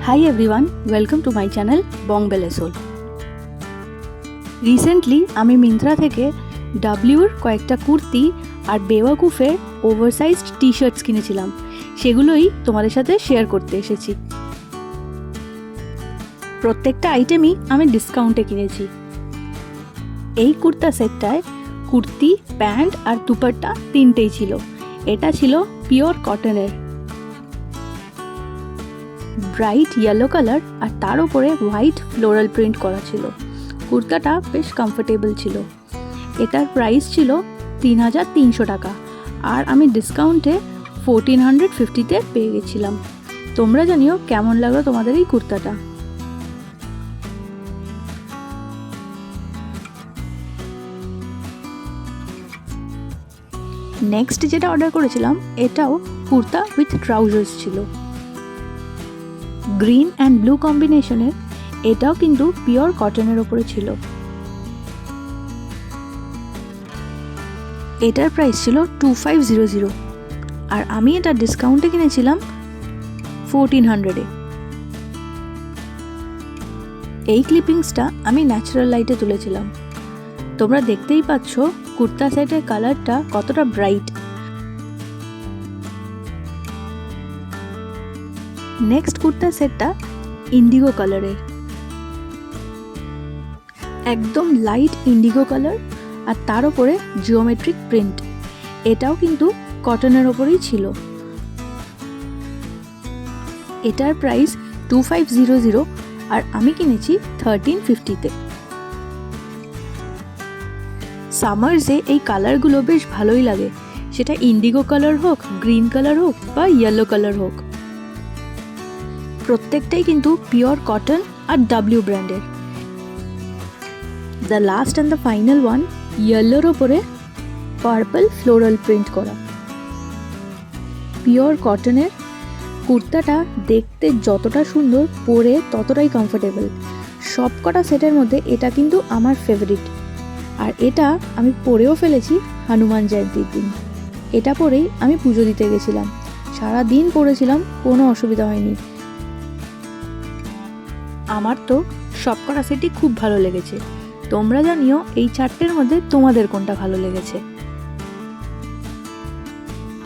Hi everyone, welcome to my channel Bong Belle Soul. Recently আমি মিন্ত্রা থেকে ডাব্লিউর কয়েকটা কুর্তি আর বেওয়াকুফের ওভারসাইজড টি shorts কিনেছিলাম। সেগুলোই তোমাদের সাথে শেয়ার করতে এসেছি। প্রত্যেকটা আইটেমই আমি ডিসকাউন্টে কিনেছি। এই কুর্তা সেটটায় কুর্তি, প্যান্ট আর দুপাট্টা তিনটেই ছিল। এটা ছিল পিওর কটনের, ব্রাইট ইয়েলো কালার আর তার উপরে হোয়াইট ফ্লোরাল প্রিন্ট করা ছিল। কুর্তাটা বেশ কমফোর্টেবল ছিল। এটার প্রাইস ছিল ৩,৩০০ টাকা আর আমি ডিসকাউন্টে ১৪৫০-তে পেয়ে গেছিলাম। তোমরা জানিও কেমন লাগলো তোমাদের এই কুর্তাটা। নেক্সট যেটা অর্ডার করেছিলাম এটাও কুর্তা উইথ ট্রাউজার্স ছিল, গ্রিন অ্যান্ড ব্লু কম্বিনেশনের। এটাও কিন্তু পিওর কটনের ওপরে ছিল। এটার প্রাইস ছিল 2500 আর আমি এটা ডিসকাউন্টে কিনেছিলাম 1400-এ। এই ক্লিপিংসটা আমি ন্যাচারাল লাইটে তুলেছিলাম। তোমরা দেখতেই পাচ্ছ কুর্তা সেটের কালারটা কতটা ব্রাইট। নেক্সট কুর্তা সেটটা ইন্ডিগো কালারের, একদম লাইট ইন্ডিগো কালার আর তার উপরে জিওমেট্রিক প্রিন্ট। এটাও কিন্তু কটনের ওপরেই ছিল। এটার প্রাইস 2500 আর আমি কিনেছি 1350-তে। সামার্সে এই কালারগুলো বেশ ভালোই লাগে, সেটা ইন্ডিগো কালার হোক, গ্রিন কালার হোক বা ইয়েলো কালার হোক। প্রত্যেকটাই কিন্তু পিওর কটন আর ডাব্লিউ ব্র্যান্ডের। The last and the final one ইয়েলোর ওপরে পার্পল ফ্লোরাল প্রিন্ট করা। পিওর কটনের কুর্তাটা দেখতে যতটা সুন্দর, পরে ততটাই কমফোর্টেবল। সবকটা সেটের মধ্যে এটা কিন্তু আমার ফেভারিট। আর এটা আমি পরেও ফেলেছি হনুমান জয়ন্তীর দিন। এটা পরেই আমি পুজো দিতে গেছিলাম, সারা দিন পরেছিলাম, কোনো অসুবিধা হয়নি। আমার তো সবকটা সেটই খুব ভালো লেগেছে। তোমরা জানিও এই চারটের মধ্যে তোমাদের কোনটা ভালো লেগেছে।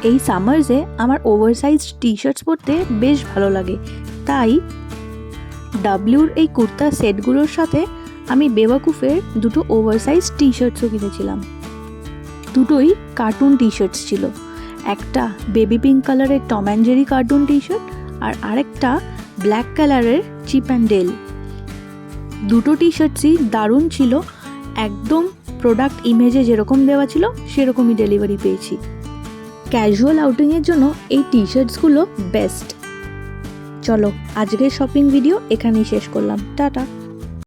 এই সামার্সে আমার ওভারসাইজড টি শার্টস পরতে বেশ ভালো লাগে, তাই ডাব্লিউর এই কুর্তা সেটগুলোর সাথে আমি বেওয়াকুফের দুটো ওভারসাইজ টি শার্টসও কিনেছিলাম। দুটোই কার্টুন টি শার্টস ছিল। একটা বেবি পিঙ্ক কালারের Tom and Jerry cartoon T shirt আর আরেকটা ব্ল্যাক কালারের চিপ অ্যান্ড ডেল। দুটো টি শার্টসই দারুণ ছিল, একদম প্রোডাক্ট ইমেজে যেরকম দেওয়া ছিল সেরকমই ডেলিভারি পেয়েছি। ক্যাজুয়াল আউটিংয়ের জন্য এই টি শার্টসগুলো বেস্ট। চলো আজকের শপিং ভিডিও এখানেই শেষ করলাম। টাটা।